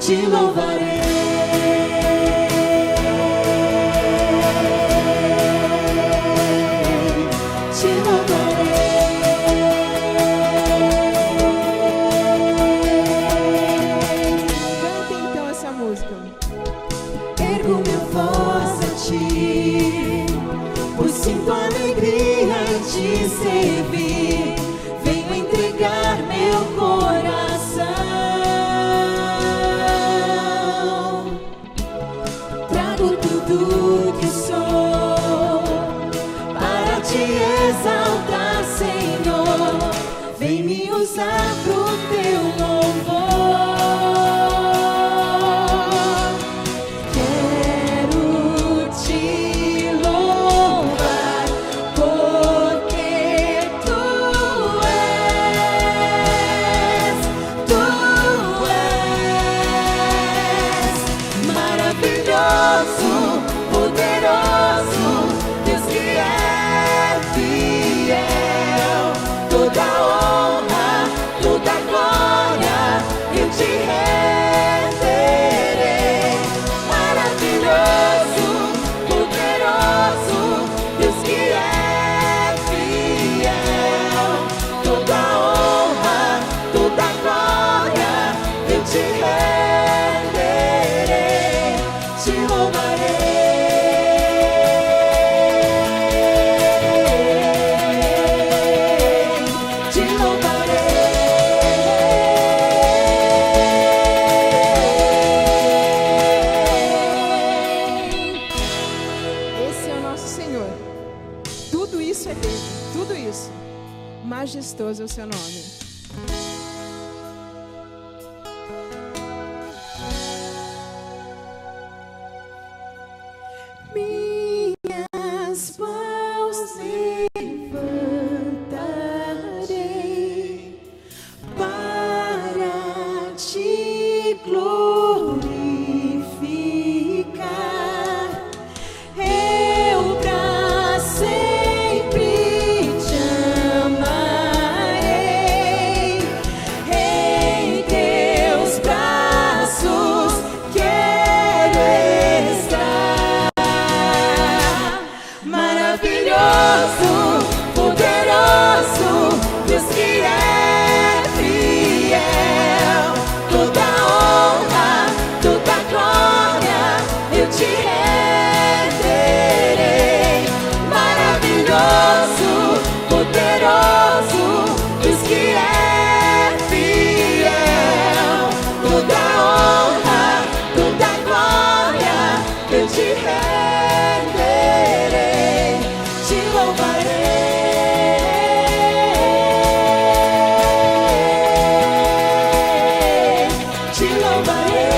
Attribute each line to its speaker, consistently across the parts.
Speaker 1: te louvarei.
Speaker 2: Sinto alegria em te servir, venho entregar meu coração. Trago tudo que sou para te exaltar, Senhor. Vem me usar pro teu louvor.
Speaker 3: Majestoso é o seu nome.
Speaker 2: Minhas mãos levantarei para te glorificar. Eu pra sempre te amarei. Em teus braços quero estar. Maravilhoso, poderoso, Deus que é fiel. Toda honra, toda glória eu te renderei. Maravilhoso, poderoso, Deus que é fiel. Toda honra, toda glória eu te renderei. Te louvarei, te louvarei.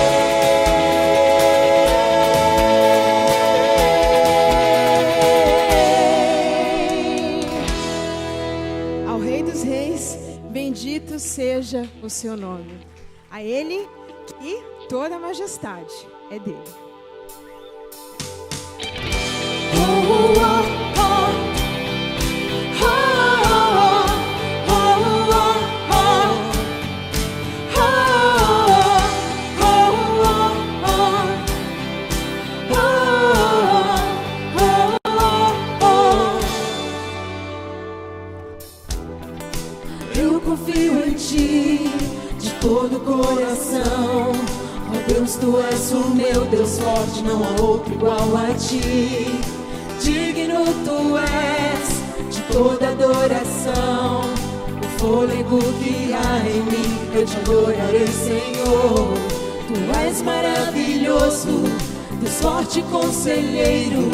Speaker 3: Ao Rei dos Reis, bendito seja o seu nome. A Ele que toda a majestade é dele.
Speaker 2: Eu confio em ti de todo o coração. Ó Deus, tu és o meu Deus forte, não há outro igual a ti. Digno tu és de toda adoração. O fôlego que há em mim, eu te adorarei, Senhor. Tu és maravilhoso, Deus forte conselheiro,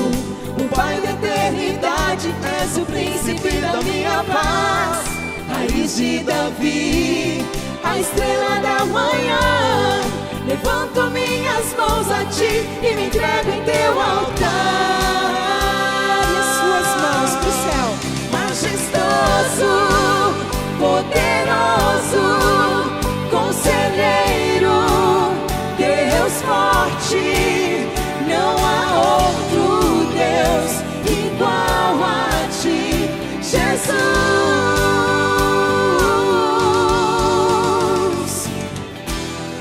Speaker 2: o Pai da eternidade, és o príncipe da minha paz. Raiz de Davi, a estrela da manhã. Levanto minhas mãos a ti e me entrego em teu altar.
Speaker 3: E as suas mãos pro céu.
Speaker 2: Majestoso, poderoso, conselheiro, Deus forte, não há outro Deus igual a ti, Jesus.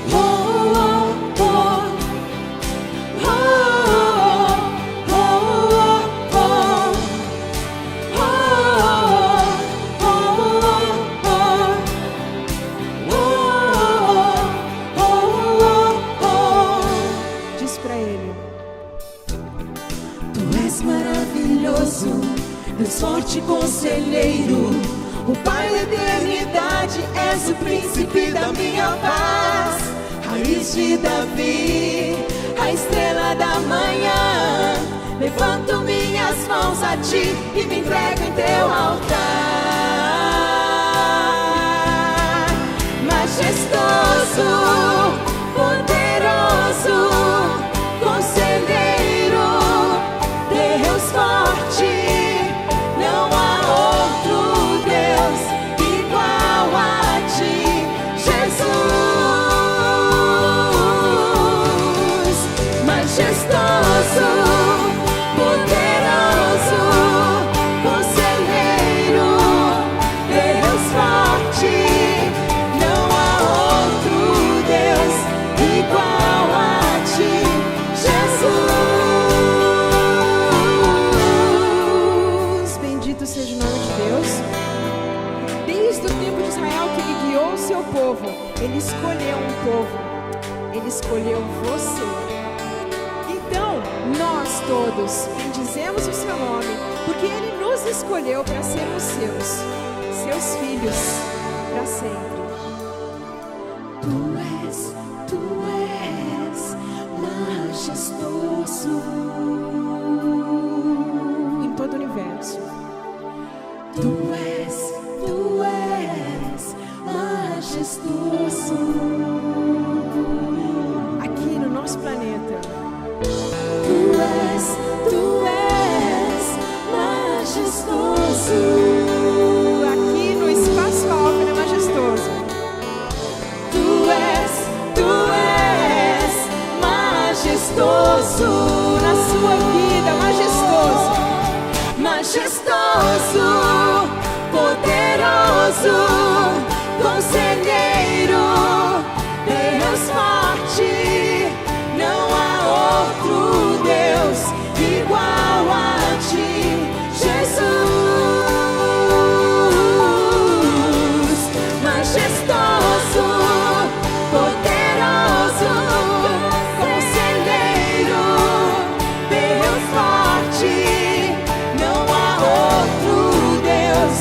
Speaker 2: Oh, oh, filhos de Davi, a estrela da manhã. Levanto minhas mãos a ti e me entrego em teu altar. Majestoso, poderoso, conselheiro, Deus forte, não há outro Deus igual a ti, Jesus. Majestoso, poderoso, conselheiro, Deus forte, não há outro Deus igual a ti, Jesus.
Speaker 3: Bendito seja o nome de Deus. Desde o tempo de Israel que ele guiou o seu povo, ele escolheu um povo, ele escolheu você. Então, nós todos bendizemos o seu nome, porque ele nos escolheu para sermos seus filhos, para sempre.
Speaker 2: Tu és majestoso
Speaker 3: Em todo o universo.
Speaker 2: Tu és majestoso
Speaker 3: Aqui no nosso planeta.
Speaker 2: Tu és majestoso
Speaker 3: Aqui no espaço alto ele é majestoso.
Speaker 2: Tu és majestoso
Speaker 3: Na sua vida, majestoso.
Speaker 2: Majestoso, poderoso, conselheiro, Deus forte, não há outro Deus igual a ti, Jesus. Majestoso, poderoso, conselheiro, Deus forte, não há outro Deus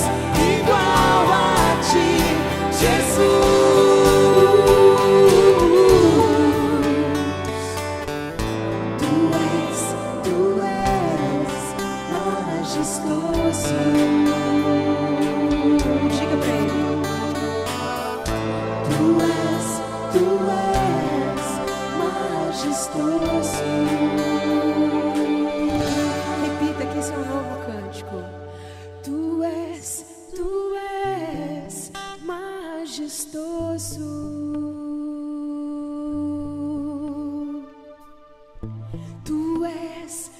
Speaker 2: igual a ti, Jesus. Tu és majestoso.
Speaker 3: Diga para ele.
Speaker 2: Tu és majestoso.
Speaker 3: Repita que esse é um novo cântico. Tu és majestoso. Tu és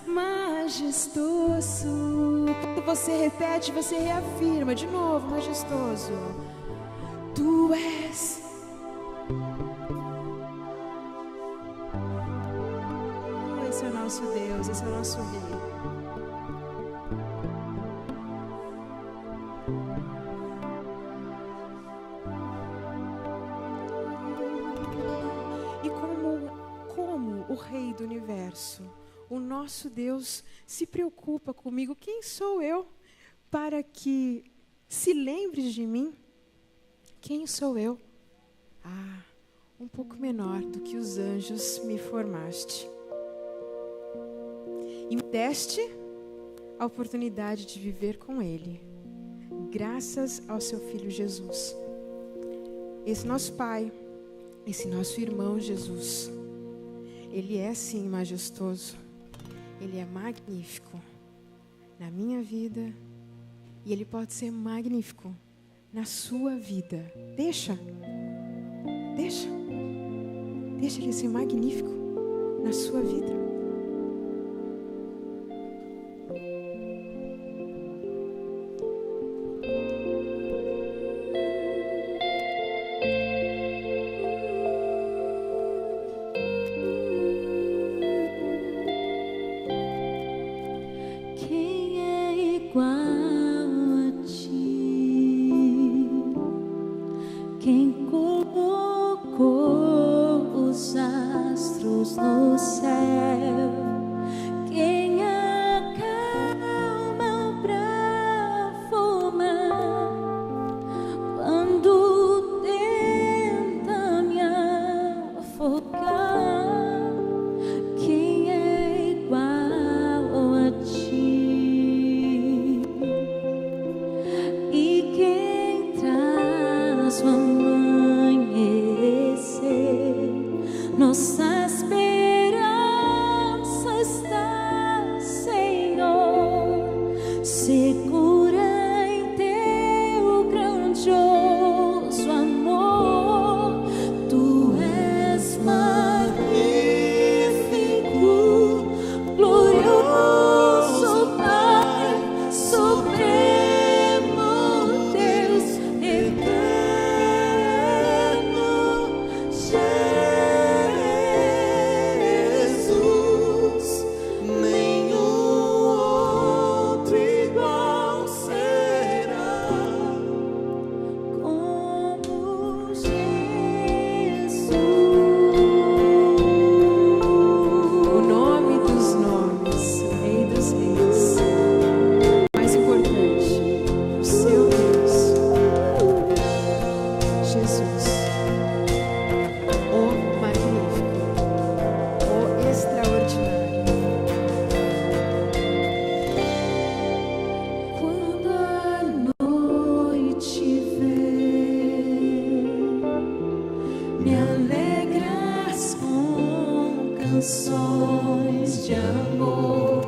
Speaker 3: majestoso. Quando você repete, você reafirma de novo, majestoso. Tu és. Esse é o nosso Deus, esse é o nosso Rei. E como o Rei do Universo, o nosso Deus se preocupa comigo. Quem sou eu para que se lembre de mim? Quem sou eu? Um pouco menor do que os anjos me formaste. E me deste a oportunidade de viver com Ele, graças ao seu Filho Jesus. Esse nosso Pai, esse nosso irmão Jesus, Ele é sim majestoso, Ele é magnífico na minha vida e Ele pode ser magnífico na sua vida. Deixa Ele ser magnífico na sua vida.
Speaker 2: Quem é igual a ti? Quem colocou os astros no céu? me alegras com canções de amor.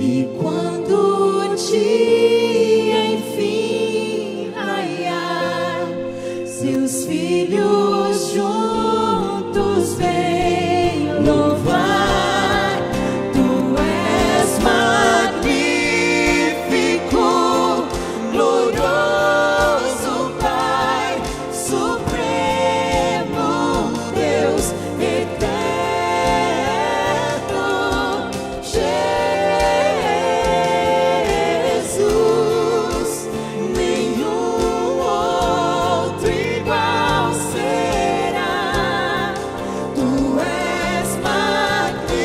Speaker 2: E quando o dia enfim raiar, seus filhos juntos vêm louvar. Tu és magnífico, glorioso Pai, supremo Deus eterno, Jesus. Nenhum outro igual será. Tu és magnífico,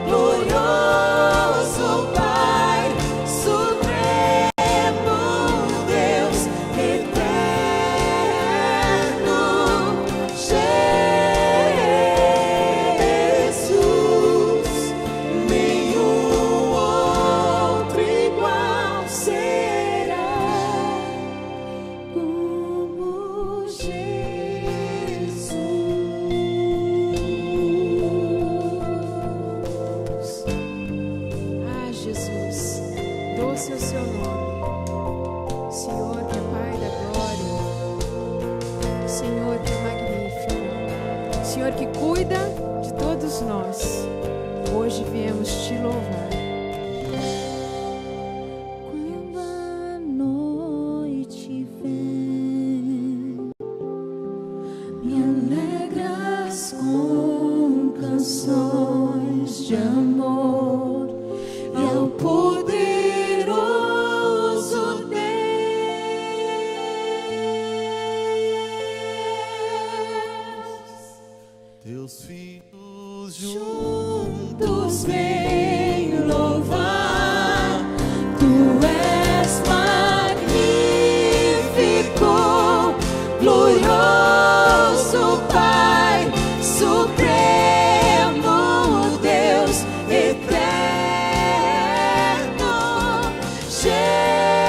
Speaker 2: glorioso Pai, supremo Deus eterno, Jesus. Nenhum outro igual será como Jesus.
Speaker 3: Ah, Jesus, doce é o seu nome. Senhor que é Pai da glória. Senhor que é magnífico. Senhor que cuida de todos nós. Hoje viemos te louvar.
Speaker 2: Quando a noite vem, me alegras com canções de amor e ao poderoso Deus.
Speaker 1: Teus filhos
Speaker 2: Juntos vem louvar. Tu és magnífico, glorioso Pai, supremo Deus eterno, Jesus.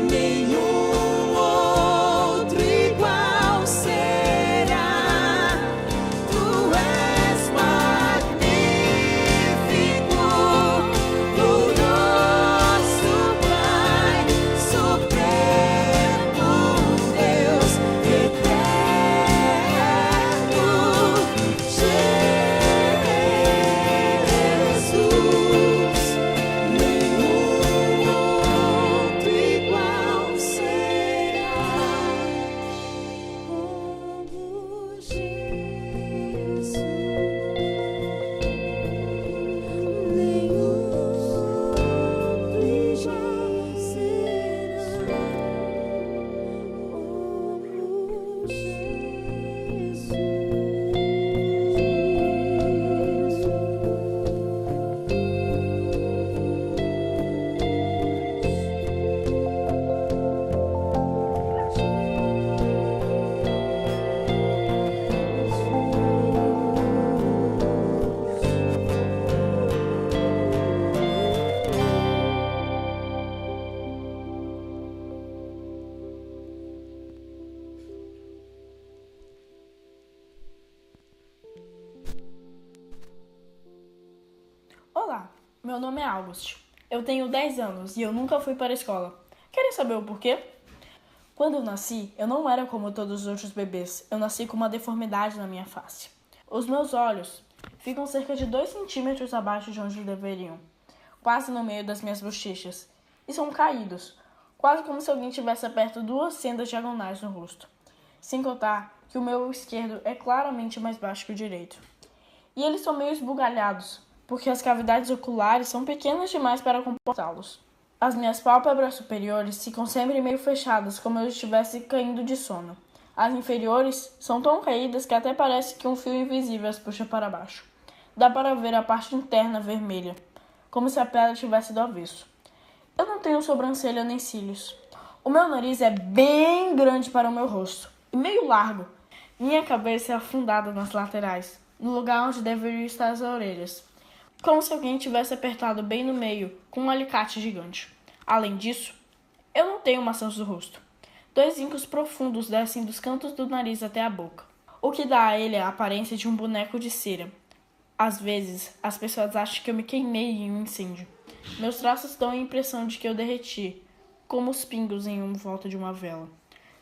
Speaker 2: Nenhum outro igual será. Tu és magnífico, glorioso Pai, supremo Deus eterno, Jesus. Nenhum outro igual será como Jesus. Nenhum outro igual será como
Speaker 4: Olá, meu nome é August. Eu tenho 10 anos e eu nunca fui para a escola. Querem saber o porquê? Quando eu nasci, eu não era como todos os outros bebês. Eu nasci com uma deformidade na minha face. Os meus olhos ficam cerca de 2 centímetros abaixo de onde deveriam, quase no meio das minhas bochechas, e são caídos, quase como se alguém tivesse aberto 2 sendas diagonais no rosto. Sem contar que o meu esquerdo é claramente mais baixo que o direito. E eles são meio esbugalhados, porque as cavidades oculares são pequenas demais para comportá-los. As minhas pálpebras superiores ficam sempre meio fechadas, como eu estivesse caindo de sono. As inferiores são tão caídas que até parece que um fio invisível as puxa para baixo. Dá para ver a parte interna vermelha, como se a pele tivesse do avesso. Eu não tenho sobrancelha nem cílios. O meu nariz é bem grande para o meu rosto e meio largo. Minha cabeça é afundada nas laterais, no lugar onde deveriam estar as orelhas, como se alguém tivesse apertado bem no meio com um alicate gigante. Além disso, Eu não tenho maçãs do rosto. 2 vincos profundos descem dos cantos do nariz até a boca, o que dá a ele a aparência de um boneco de cera. Às vezes, as pessoas acham que eu me queimei em um incêndio. Meus traços dão a impressão de que eu derreti, como os pingos em volta de uma vela.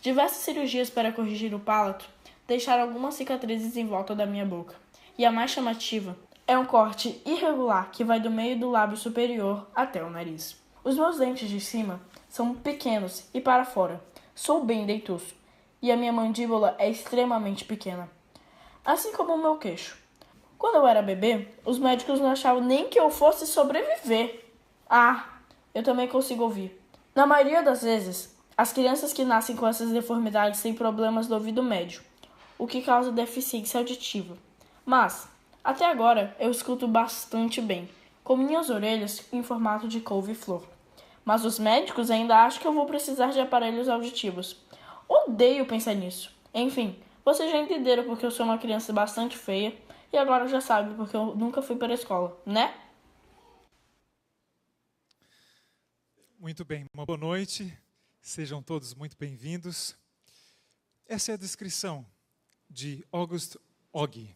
Speaker 4: Diversas cirurgias para corrigir o palato deixaram algumas cicatrizes em volta da minha boca. E a mais chamativa é um corte irregular que vai do meio do lábio superior até o nariz. Os meus dentes de cima são pequenos e para fora. Sou bem dentuço. E a minha mandíbula é extremamente pequena. Assim como o meu queixo. Quando eu era bebê, os médicos não achavam nem que eu fosse sobreviver. Eu também consigo ouvir. Na maioria das vezes, as crianças que nascem com essas deformidades têm problemas do ouvido médio, o que causa deficiência auditiva. Mas, até agora, eu escuto bastante bem, com minhas orelhas em formato de couve-flor. Mas os médicos ainda acham que eu vou precisar de aparelhos auditivos. Odeio pensar nisso. Enfim, vocês já entenderam porque eu sou uma criança bastante feia e agora já sabem porque eu nunca fui para a escola, né?
Speaker 5: Muito bem, uma boa noite. Sejam todos muito bem-vindos. Essa é a descrição de August Oggi.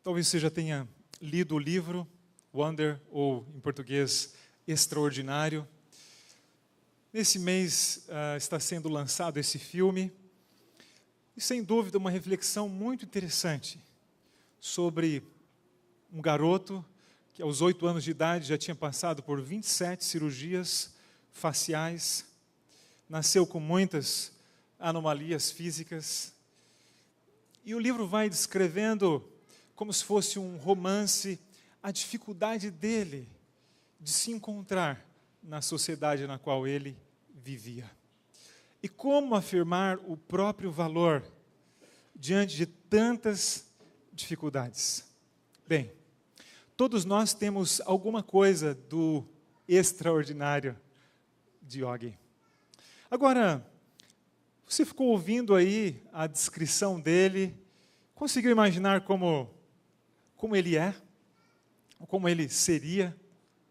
Speaker 5: Talvez você já tenha lido o livro Wonder, ou em português, Extraordinário. Nesse mês está sendo lançado esse filme, e sem dúvida uma reflexão muito interessante sobre um garoto que aos 8 anos de idade já tinha passado por 27 cirurgias faciais, nasceu com muitas anomalias físicas, e o livro vai descrevendo como se fosse um romance a dificuldade dele de se encontrar na sociedade na qual ele vivia. E como afirmar o próprio valor diante de tantas dificuldades. Bem, todos nós temos alguma coisa do extraordinário de Oggi. Agora, você ficou ouvindo aí a descrição dele, conseguiu imaginar como ele é? Como ele seria?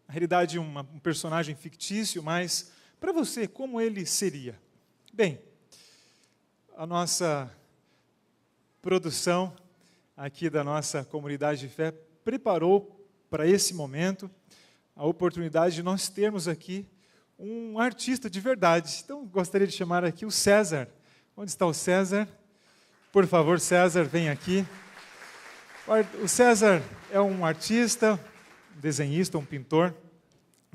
Speaker 5: Na realidade, um personagem fictício, mas para você, como ele seria? Bem, a nossa produção aqui da nossa comunidade de fé preparou para esse momento a oportunidade de nós termos aqui um artista de verdade. Então, gostaria de chamar aqui o César. Onde está o César? Por favor, César, vem aqui. O César é um artista, um desenhista, um pintor,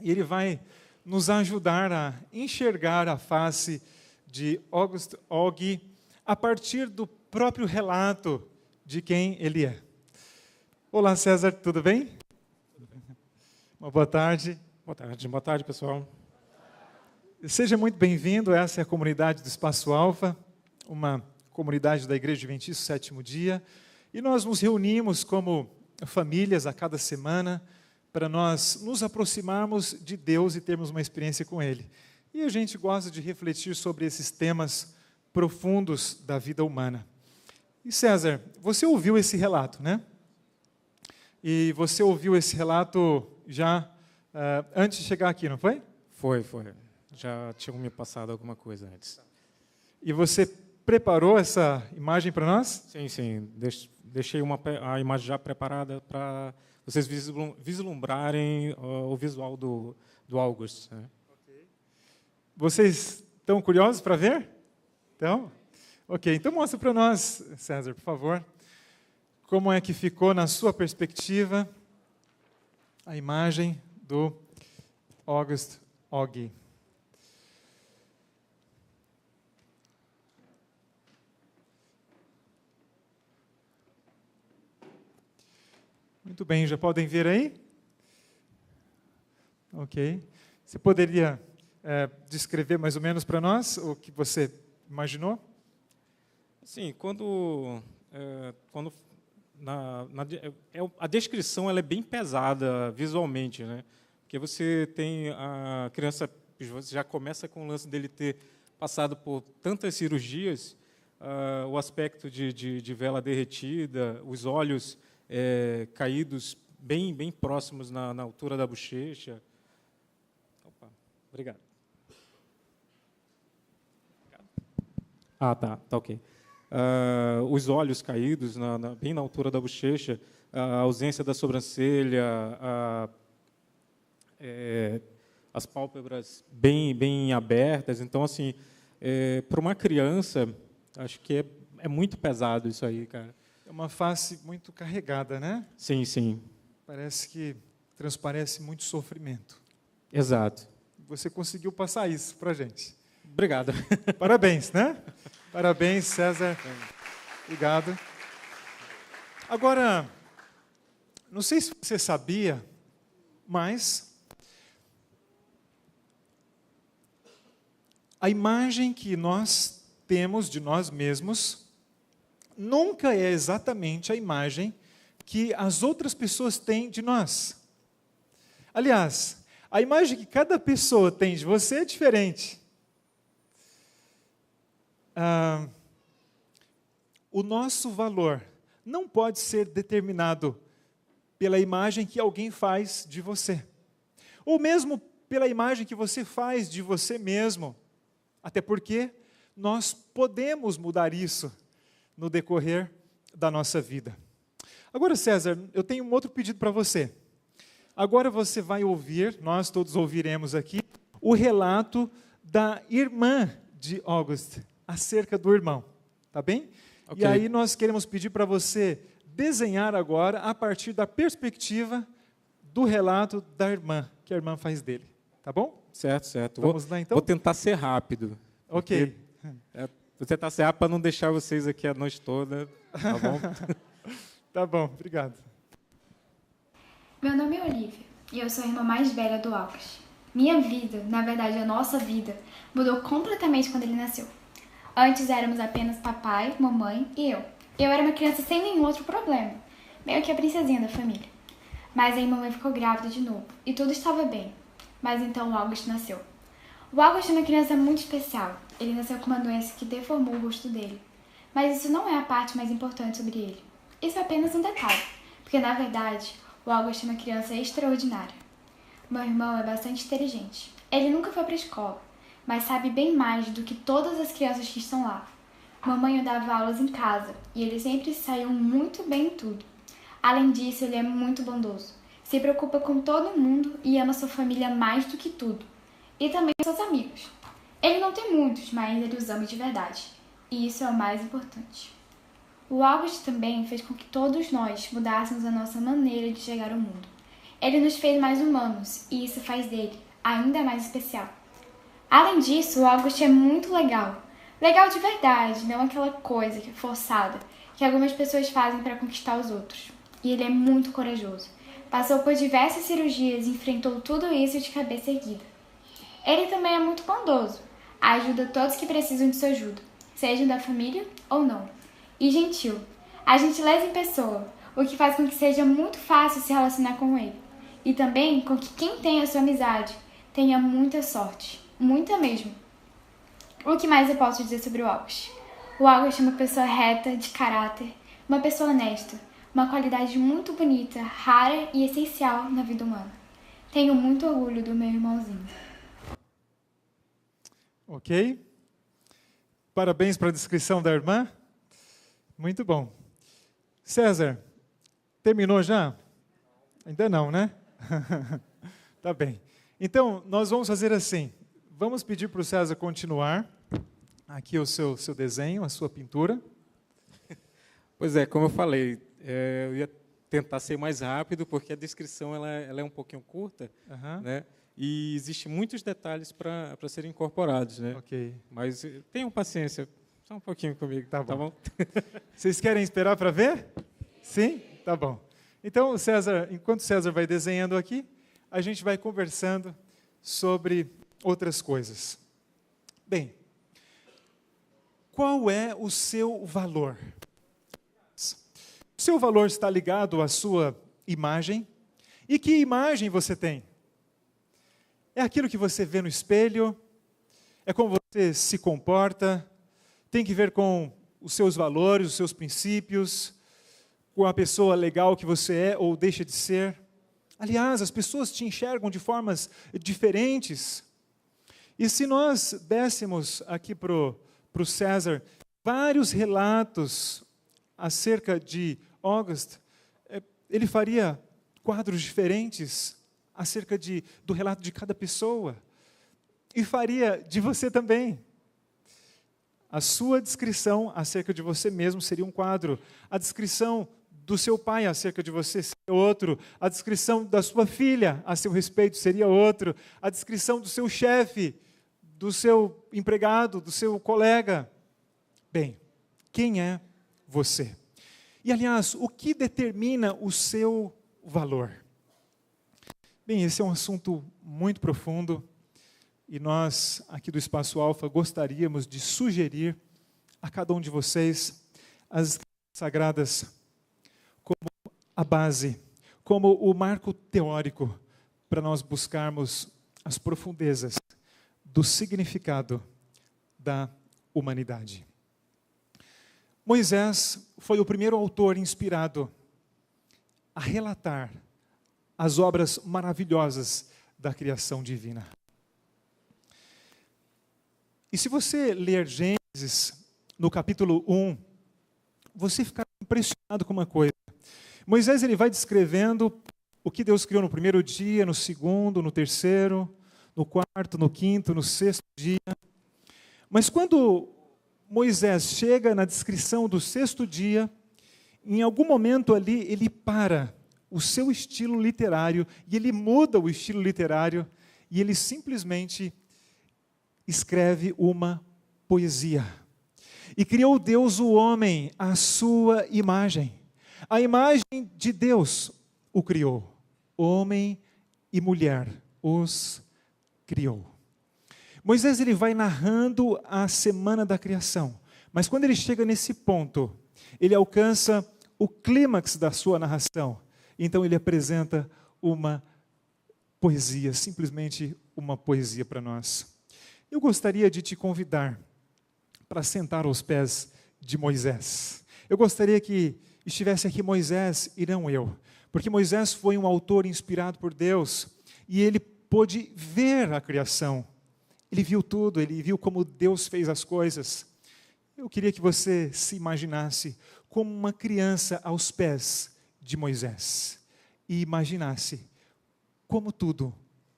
Speaker 5: e ele vai nos ajudar a enxergar a face de August Oggi a partir do próprio relato de quem ele é. Olá, César, tudo bem? Uma boa tarde.
Speaker 6: Boa tarde, pessoal.
Speaker 5: Seja muito bem-vindo. Essa é a comunidade do Espaço Alfa, uma comunidade da Igreja Adventista do Sétimo Dia, e nós nos reunimos como famílias a cada semana para nós nos aproximarmos de Deus e termos uma experiência com Ele. E a gente gosta de refletir sobre esses temas profundos da vida humana. E César, você ouviu esse relato, né? E você ouviu esse relato já antes de chegar aqui, não foi?
Speaker 6: Foi. Já tinham me passado alguma coisa antes.
Speaker 5: E você preparou essa imagem para nós?
Speaker 6: Sim. Deixei a imagem já preparada para vocês vislumbrarem o visual do August. Né?
Speaker 5: Okay. Vocês estão curiosos para ver? Então? Ok, então mostra para nós, César, por favor, como é que ficou na sua perspectiva a imagem do August Oggi. Muito bem, já podem ver aí? Ok. Você poderia descrever mais ou menos para nós o que você imaginou?
Speaker 6: Sim, a descrição ela é bem pesada visualmente, né? Porque você tem a criança, você já começa com o lance dele ter passado por tantas cirurgias, o aspecto de vela derretida, os olhos caídos bem próximos na altura da bochecha. Opa. Obrigado. Ah, tá ok. Os olhos caídos, bem na altura da bochecha, a ausência da sobrancelha, as pálpebras bem abertas. Então, assim, para uma criança, acho que é muito pesado isso aí, cara.
Speaker 5: É uma face muito carregada, né?
Speaker 6: Sim, sim.
Speaker 5: Parece que transparece muito sofrimento.
Speaker 6: Exato.
Speaker 5: Você conseguiu passar isso para a gente.
Speaker 6: Obrigado.
Speaker 5: Parabéns, né? Parabéns, César. Obrigado. Agora, não sei se você sabia, mas a imagem que nós temos de nós mesmos nunca é exatamente a imagem que as outras pessoas têm de nós. Aliás, a imagem que cada pessoa tem de você é diferente. O nosso valor não pode ser determinado pela imagem que alguém faz de você, ou mesmo pela imagem que você faz de você mesmo, até porque nós podemos mudar isso no decorrer da nossa vida. Agora, César, eu tenho um outro pedido para você. Agora você vai ouvir, nós todos ouviremos aqui, o relato da irmã de August acerca do irmão, tá bem? Okay. E aí nós queremos pedir para você desenhar agora a partir da perspectiva do relato da irmã, que a irmã faz dele, tá bom?
Speaker 6: Certo.
Speaker 5: Vamos lá então?
Speaker 6: Vou tentar ser rápido.
Speaker 5: Ok.
Speaker 6: Vou tentar ser rápido para não deixar vocês aqui a noite toda, tá bom?
Speaker 5: Tá bom, obrigado.
Speaker 7: Meu nome é Olivia e eu sou a irmã mais velha do August. Minha vida, na verdade a nossa vida, mudou completamente quando ele nasceu. Antes éramos apenas papai, mamãe e eu. Eu era uma criança sem nenhum outro problema, meio que a princesinha da família. Mas aí mamãe ficou grávida de novo e tudo estava bem. Mas então o August nasceu. O August é uma criança muito especial. Ele nasceu com uma doença que deformou o rosto dele. Mas isso não é a parte mais importante sobre ele. Isso é apenas um detalhe, porque na verdade o August é uma criança extraordinária. Meu irmão é bastante inteligente. Ele nunca foi para a escola, mas sabe bem mais do que todas as crianças que estão lá. Mamãe o dava aulas em casa e ele sempre saiu muito bem em tudo. Além disso, ele é muito bondoso. Se preocupa com todo mundo e ama sua família mais do que tudo. E também seus amigos. Ele não tem muitos, mas ele os ama de verdade. E isso é o mais importante. O August também fez com que todos nós mudássemos a nossa maneira de chegar ao mundo. Ele nos fez mais humanos e isso faz dele ainda mais especial. Além disso, o August é muito legal. Legal de verdade, não aquela coisa que é forçada, que algumas pessoas fazem para conquistar os outros. E ele é muito corajoso. Passou por diversas cirurgias e enfrentou tudo isso de cabeça erguida. Ele também é muito bondoso. Ajuda todos que precisam de sua ajuda, sejam da família ou não. E gentil. A gentileza em pessoa, o que faz com que seja muito fácil se relacionar com ele. E também com que quem tem a sua amizade tenha muita sorte. Muita mesmo. O que mais eu posso dizer sobre o August? O August é uma pessoa reta, de caráter, uma pessoa honesta, uma qualidade muito bonita, rara e essencial na vida humana. Tenho muito orgulho do meu irmãozinho.
Speaker 5: Ok. Parabéns para a descrição da irmã. Muito bom. César, terminou já? Ainda não, né? Tá bem. Então, nós vamos fazer assim. Vamos pedir para o César continuar aqui o seu desenho, a sua pintura.
Speaker 6: Pois é, como eu falei, eu ia tentar ser mais rápido, porque a descrição ela é um pouquinho curta, né? E existem muitos detalhes para serem incorporados, né?
Speaker 5: Ok.
Speaker 6: Mas tenham paciência, só um pouquinho comigo, tá bom?
Speaker 5: Vocês querem esperar para ver? Sim? Tá bom. Então, César, enquanto o César vai desenhando aqui, a gente vai conversando sobre outras coisas. Bem, qual é o seu valor? O seu valor está ligado à sua imagem? E que imagem você tem? É aquilo que você vê no espelho? É como você se comporta? Tem que ver com os seus valores, os seus princípios, com a pessoa legal que você é ou deixa de ser? Aliás, as pessoas te enxergam de formas diferentes. E se nós dessemos aqui para o César vários relatos acerca de August, ele faria quadros diferentes acerca do relato de cada pessoa. E faria de você também. A sua descrição acerca de você mesmo seria um quadro. A descrição do seu pai acerca de você seria outro. A descrição da sua filha a seu respeito seria outro. A descrição do seu chefe, do seu empregado, do seu colega. Bem, quem é você? E, aliás, o que determina o seu valor? Bem, esse é um assunto muito profundo. E nós, aqui do Espaço Alfa, gostaríamos de sugerir a cada um de vocês as Escrituras Sagradas como a base, como o marco teórico para nós buscarmos as profundezas do significado da humanidade. Moisés foi o primeiro autor inspirado a relatar as obras maravilhosas da criação divina. E se você ler Gênesis, no capítulo 1, você ficará impressionado com uma coisa. Moisés ele vai descrevendo o que Deus criou no primeiro dia, no segundo, no terceiro, no quarto, no quinto, no sexto dia. Mas quando Moisés chega na descrição do sexto dia, em algum momento ali ele para o seu estilo literário, e ele muda o estilo literário, e ele simplesmente escreve uma poesia. E criou Deus o homem à sua imagem. A imagem de Deus o criou. Homem e mulher os criou. Moisés ele vai narrando a semana da criação. Mas quando ele chega nesse ponto, ele alcança o clímax da sua narração. Então ele apresenta uma poesia, simplesmente uma poesia para nós. Eu gostaria de te convidar para sentar aos pés de Moisés. Eu gostaria que estivesse aqui Moisés e não eu, porque Moisés foi um autor inspirado por Deus e ele pôde ver a criação. Ele viu tudo, ele viu como Deus fez as coisas. Eu queria que você se imaginasse como uma criança aos pés de Moisés e imaginasse como tudo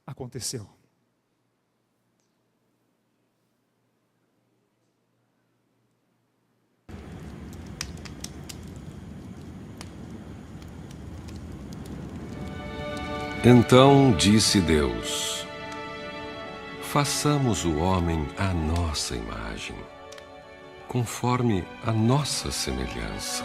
Speaker 5: aconteceu.
Speaker 8: Então disse Deus: façamos o homem à nossa imagem, conforme a nossa semelhança.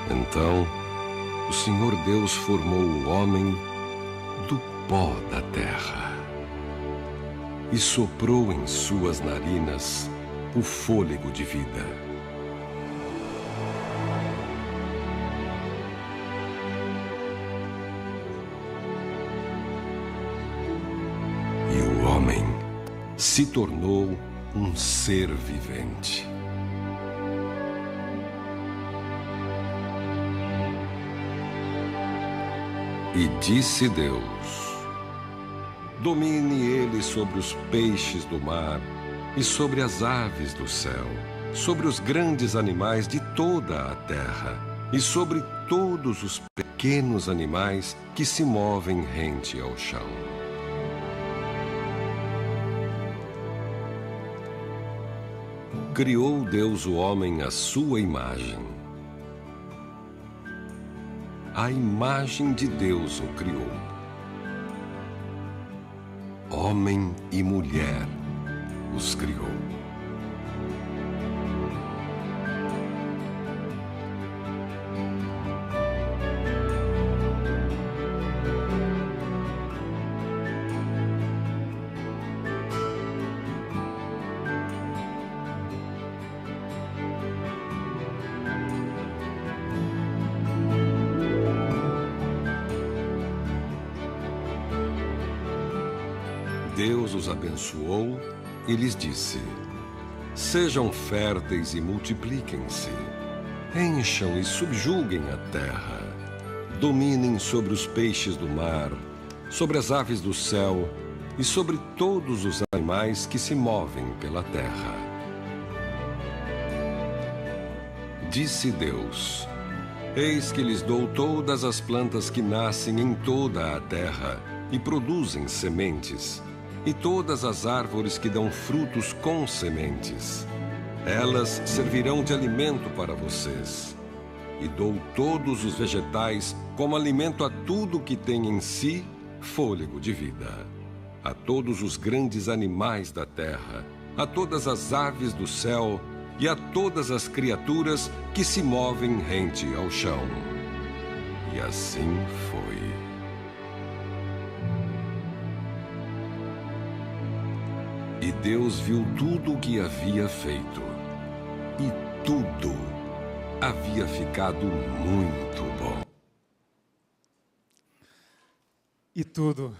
Speaker 8: Então, o Senhor Deus formou o homem do pó da terra e soprou em suas narinas o fôlego de vida. E o homem se tornou um ser vivente. E disse Deus: domine ele sobre os peixes do mar e sobre as aves do céu, sobre os grandes animais de toda a terra e sobre todos os pequenos animais que se movem rente ao chão. Criou Deus o homem à sua imagem. A imagem de Deus o criou. Homem e mulher os criou. Deus os abençoou e lhes disse: sejam férteis e multipliquem-se, encham e subjuguem a terra, dominem sobre os peixes do mar, sobre as aves do céu e sobre todos os animais que se movem pela terra. Disse Deus: eis que lhes dou todas as plantas que nascem em toda a terra e produzem sementes, e todas as árvores que dão frutos com sementes. Elas servirão de alimento para vocês. E dou todos os vegetais como alimento a tudo que tem em si fôlego de vida, a todos os grandes animais da terra, a todas as aves do céu e a todas as criaturas que se movem rente ao chão. E assim foi. E Deus viu tudo o que havia feito, e tudo havia ficado muito bom.
Speaker 5: E tudo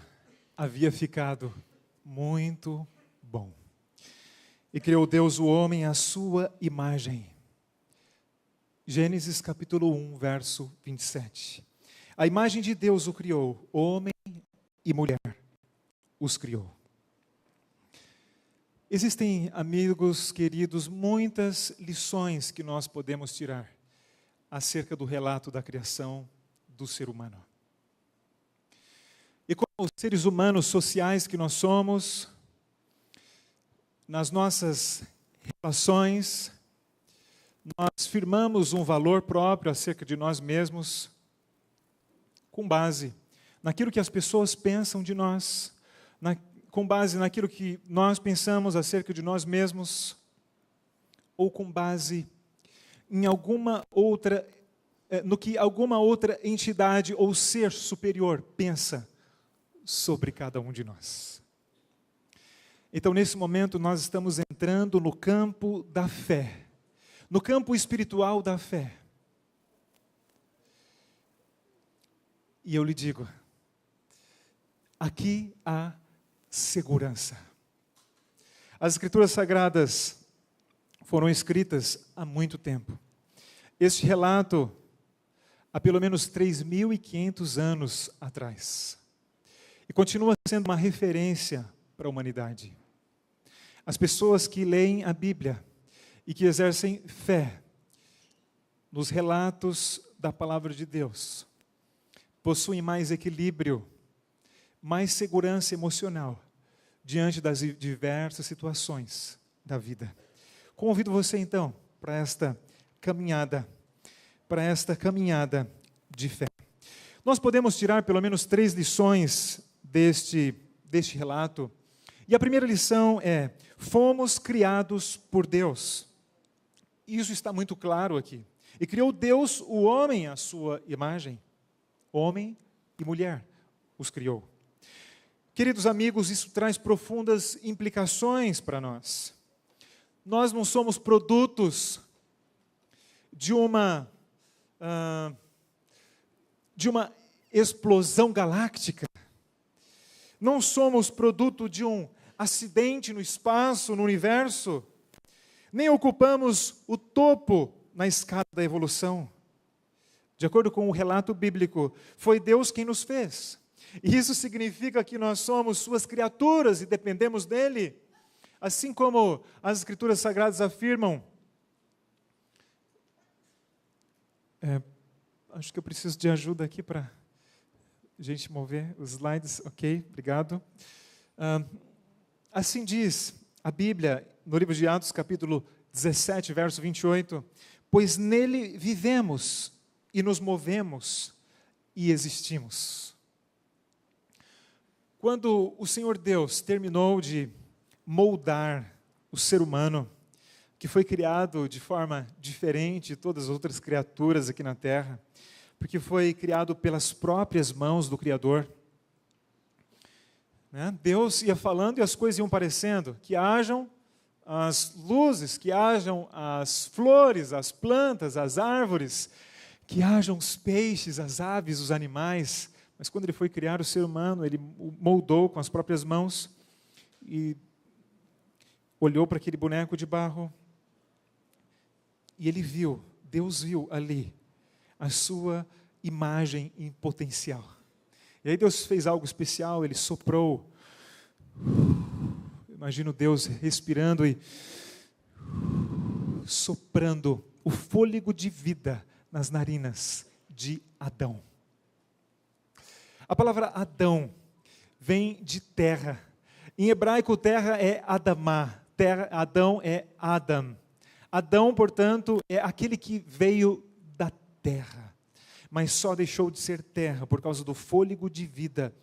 Speaker 5: havia ficado muito bom. E criou Deus o homem à sua imagem. Gênesis capítulo 1, verso 27. A imagem de Deus o criou, homem e mulher os criou. Existem, amigos queridos, muitas lições que nós podemos tirar acerca do relato da criação do ser humano. E como os seres humanos sociais que nós somos, nas nossas relações, nós firmamos um valor próprio acerca de nós mesmos, com base naquilo que as pessoas pensam de nós, com base naquilo que nós pensamos acerca de nós mesmos, ou com base em no que alguma outra entidade ou ser superior pensa sobre cada um de nós. Então, nesse momento, nós estamos entrando no campo da fé, no campo espiritual da fé. E eu lhe digo, aqui há segurança. As Escrituras Sagradas foram escritas há muito tempo. Este relato, há pelo menos 3.500 anos atrás. E continua sendo uma referência para a humanidade. As pessoas que leem a Bíblia e que exercem fé nos relatos da palavra de Deus, possuem mais equilíbrio, mais segurança emocional diante das diversas situações da vida. Convido você então para esta caminhada de fé. Nós podemos tirar pelo menos 3 lições deste relato. E a primeira lição é: fomos criados por Deus. Isso está muito claro aqui. E criou Deus o homem à sua imagem. Homem e mulher os criou. Queridos amigos, isso traz profundas implicações para nós. Nós não somos produtos de uma explosão galáctica. Não somos produto de um acidente no espaço, no universo. Nem ocupamos o topo na escada da evolução. De acordo com o relato bíblico, foi Deus quem nos fez. E isso significa que nós somos suas criaturas e dependemos dele. Assim como as Escrituras Sagradas afirmam. Acho que eu preciso de ajuda aqui para a gente mover os slides. Ok, obrigado. Assim diz a Bíblia, no livro de Atos, capítulo 17, verso 28. Pois nele vivemos e nos movemos e existimos. Quando o Senhor Deus terminou de moldar o ser humano, que foi criado de forma diferente de todas as outras criaturas aqui na Terra, porque foi criado pelas próprias mãos do Criador, né? Deus ia falando e as coisas iam parecendo, que hajam as luzes, que hajam as flores, as plantas, as árvores, que hajam os peixes, as aves, os animais. Mas quando ele foi criar o ser humano, ele o moldou com as próprias mãos. e olhou para aquele boneco de barro e ele viu, Deus viu ali a sua imagem em potencial. E aí Deus fez algo especial, Ele soprou. Imagino Deus respirando e soprando o fôlego de vida nas narinas de Adão. A palavra Adão vem de terra. Em hebraico, terra é Adamá. Adão é Adam. Adão, portanto, é aquele que veio da terra, mas só deixou de ser terra por causa do fôlego de vida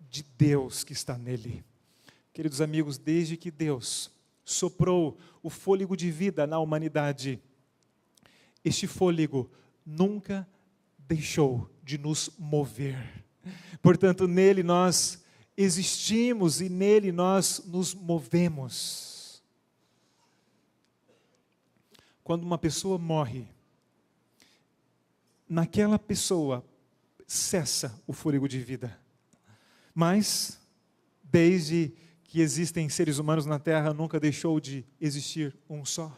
Speaker 5: de Deus que está nele. Queridos amigos, desde que Deus soprou o fôlego de vida na humanidade, este fôlego nunca deixou de nos mover. Portanto, nele nós existimos e nele nós nos movemos. Quando uma pessoa morre, naquela pessoa cessa o fôlego de vida. Mas, desde que existem seres humanos na Terra, nunca deixou de existir um só.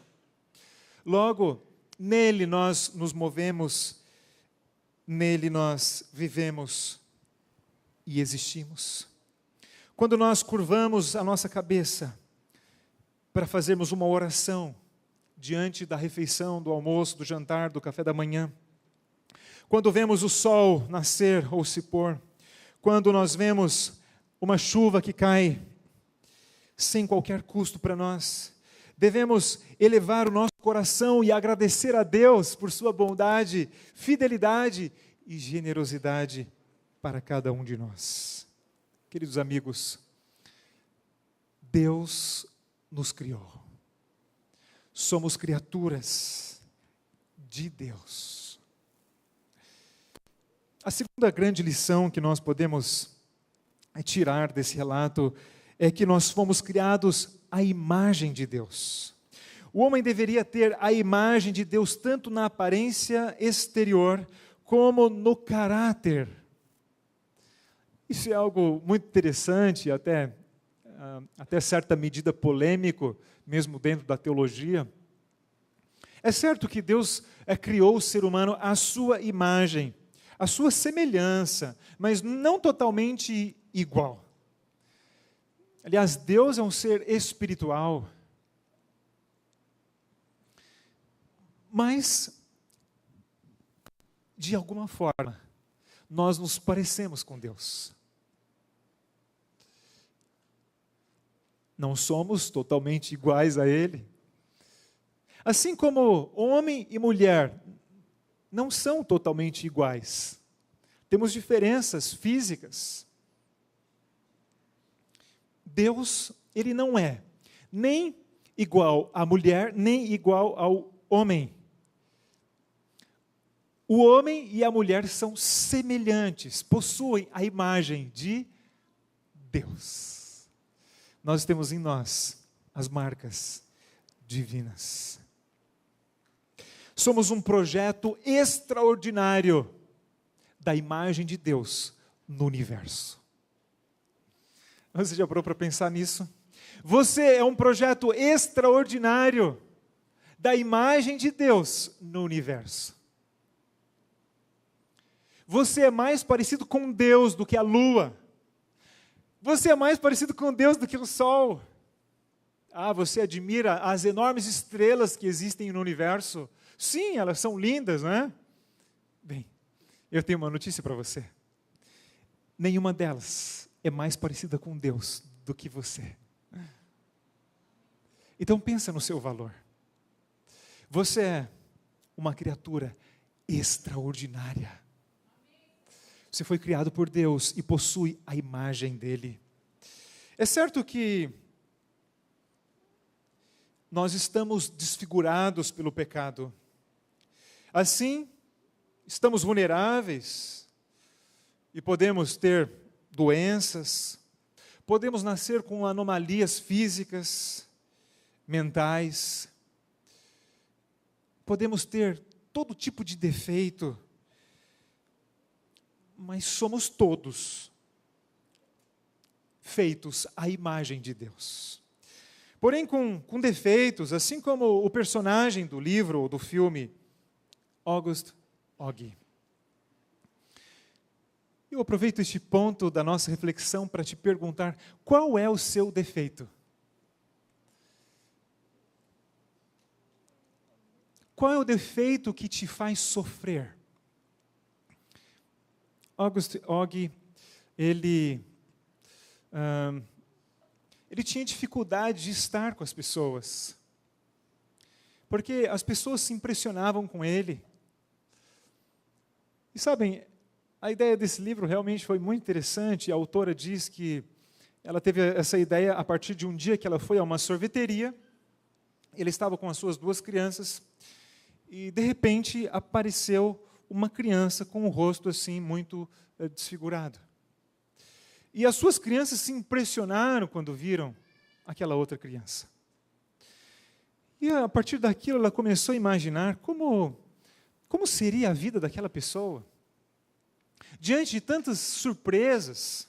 Speaker 5: Logo, nele nós nos movemos, nele nós vivemos e existimos. Quando nós curvamos a nossa cabeça para fazermos uma oração diante da refeição, do almoço, do jantar, do café da manhã, quando vemos o sol nascer ou se pôr, quando nós vemos uma chuva que cai sem qualquer custo para nós, devemos elevar o nosso coração e agradecer a Deus por sua bondade, fidelidade e generosidade para cada um de nós. Queridos amigos, Deus nos criou. Somos criaturas de Deus. A segunda grande lição que nós podemos tirar desse relato é que nós fomos criados à imagem de Deus. O homem deveria ter a imagem de Deus tanto na aparência exterior como no caráter. Isso é algo muito interessante, até certa medida polêmico, mesmo dentro da teologia. É certo que Deus criou o ser humano à sua imagem, à sua semelhança, mas não totalmente igual. Aliás, Deus é um ser espiritual, mas, de alguma forma, nós nos parecemos com Deus. Não somos totalmente iguais a Ele. Assim como homem e mulher não são totalmente iguais. Temos diferenças físicas. Deus, Ele não é nem igual à mulher, nem igual ao homem. O homem e a mulher são semelhantes, possuem a imagem de Deus. Nós temos em nós as marcas divinas. Somos um projeto extraordinário da imagem de Deus no universo. Você já parou para pensar nisso? Você é um projeto extraordinário da imagem de Deus no universo. Você é mais parecido com Deus do que a lua. Você é mais parecido com Deus do que o sol. Você admira as enormes estrelas que existem no universo? Sim, elas são lindas, não é? Bem, eu tenho uma notícia para você. Nenhuma delas é mais parecida com Deus do que você. Então pensa no seu valor. Você é uma criatura extraordinária. Você foi criado por Deus e possui a imagem dele. É certo que nós estamos desfigurados pelo pecado. Assim, estamos vulneráveis e podemos ter doenças, podemos nascer com anomalias físicas, mentais, podemos ter todo tipo de defeito, mas somos todos feitos à imagem de Deus. Porém, com defeitos, assim como o personagem do livro ou do filme August Oggi. Eu aproveito este ponto da nossa reflexão para te perguntar: qual é o seu defeito? Qual é o defeito que te faz sofrer? August Oggi, ele tinha dificuldade de estar com as pessoas, porque as pessoas se impressionavam com ele. E sabem, a ideia desse livro realmente foi muito interessante. A autora diz que ela teve essa ideia a partir de um dia que ela foi a uma sorveteria. Ele estava com as suas 2 crianças e, de repente, apareceu uma criança com o rosto assim muito desfigurado. E as suas crianças se impressionaram quando viram aquela outra criança. E a partir daquilo ela começou a imaginar como seria a vida daquela pessoa. Diante de tantas surpresas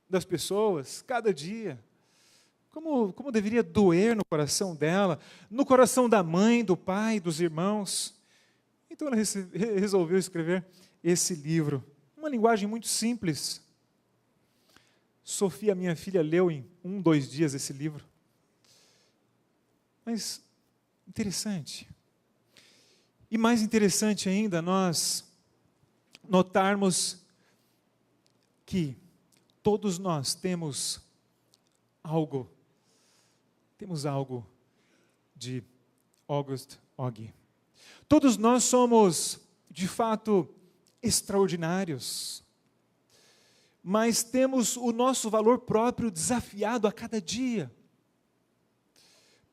Speaker 5: das pessoas, cada dia, como deveria doer no coração dela, no coração da mãe, do pai, dos irmãos. Então ela resolveu escrever esse livro, uma linguagem muito simples. Sofia, minha filha, leu em 2 dias esse livro. Mas interessante. E mais interessante ainda, nós notarmos que todos nós temos algo de August Oggi. Todos nós somos, de fato, extraordinários, mas temos o nosso valor próprio desafiado a cada dia,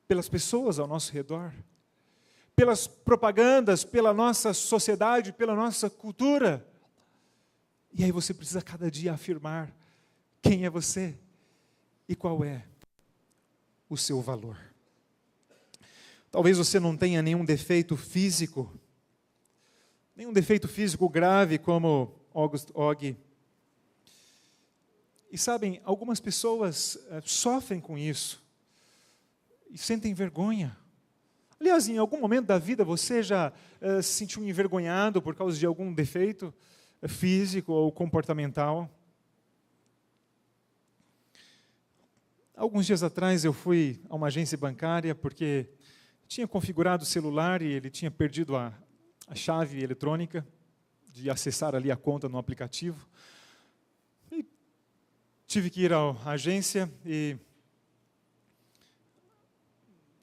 Speaker 5: pelas pessoas ao nosso redor, pelas propagandas, pela nossa sociedade, pela nossa cultura. E aí você precisa cada dia afirmar quem é você e qual é o seu valor. Talvez você não tenha nenhum defeito físico grave como August Oggi. E sabem, algumas pessoas sofrem com isso e sentem vergonha. Aliás, em algum momento da vida você já se sentiu envergonhado por causa de algum defeito físico ou comportamental? Alguns dias atrás eu fui a uma agência bancária porque tinha configurado o celular e ele tinha perdido a chave eletrônica de acessar ali a conta no aplicativo. E tive que ir à agência e,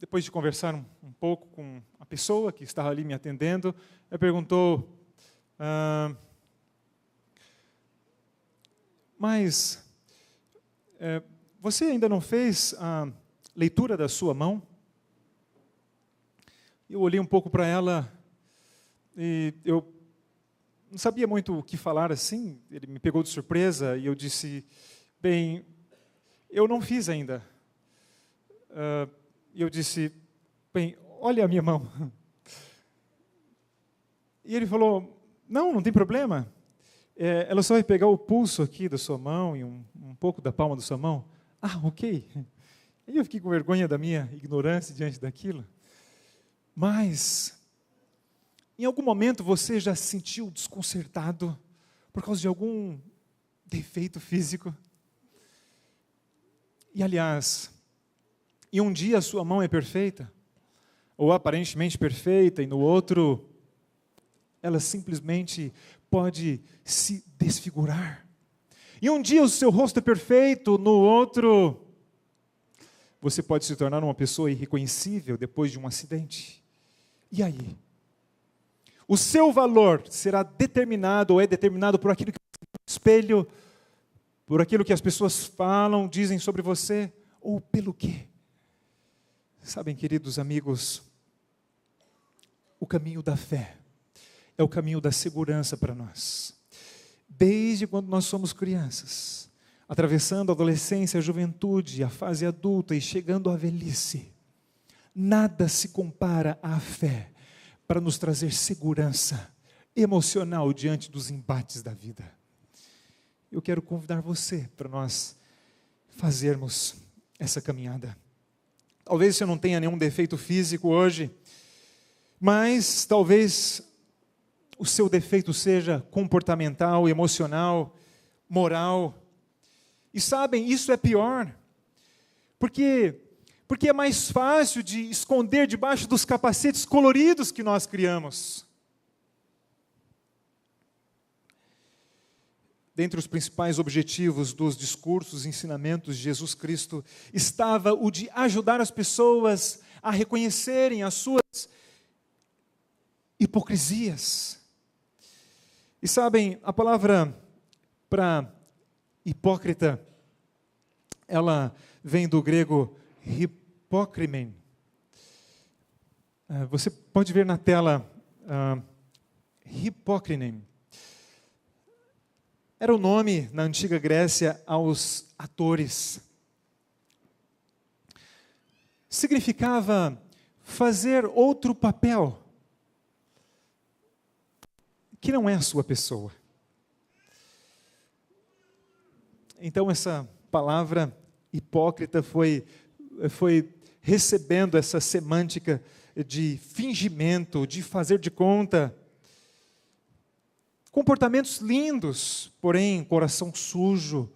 Speaker 5: depois de conversar um pouco com a pessoa que estava ali me atendendo, ela perguntou: mas você ainda não fez a leitura da sua mão? Eu olhei um pouco para ela e eu não sabia muito o que falar assim. Ele me pegou de surpresa e eu disse: bem, eu não fiz ainda. E eu disse: bem, olha a minha mão. E ele falou: não tem problema. Ela só vai pegar o pulso aqui da sua mão e um pouco da palma da sua mão. Ah, ok. E eu fiquei com vergonha da minha ignorância diante daquilo. Mas, em algum momento você já se sentiu desconcertado por causa de algum defeito físico? E, aliás, em um dia a sua mão é perfeita, ou aparentemente perfeita, e no outro ela simplesmente pode se desfigurar. E um dia o seu rosto é perfeito, no outro você pode se tornar uma pessoa irreconhecível depois de um acidente. E aí? O seu valor será determinado ou é determinado por aquilo que você vê no espelho, por aquilo que as pessoas falam, dizem sobre você, ou pelo quê? Sabem, queridos amigos, o caminho da fé é o caminho da segurança para nós. Desde quando nós somos crianças, atravessando a adolescência, a juventude, a fase adulta e chegando à velhice, nada se compara à fé para nos trazer segurança emocional diante dos embates da vida. Eu quero convidar você para nós fazermos essa caminhada. Talvez você não tenha nenhum defeito físico hoje, mas talvez o seu defeito seja comportamental, emocional, moral. E sabem, isso é pior, porque é mais fácil de esconder debaixo dos capacetes coloridos que nós criamos. Dentre os principais objetivos dos discursos e ensinamentos de Jesus Cristo estava o de ajudar as pessoas a reconhecerem as suas hipocrisias. E sabem, a palavra para hipócrita, ela vem do grego hipócrimen. Você pode ver na tela hipócrinen. Era o nome, na antiga Grécia, aos atores. Significava fazer outro papel, que não é a sua pessoa. Então, essa palavra hipócrita foi recebendo essa semântica de fingimento, de fazer de conta. Comportamentos lindos, porém coração sujo,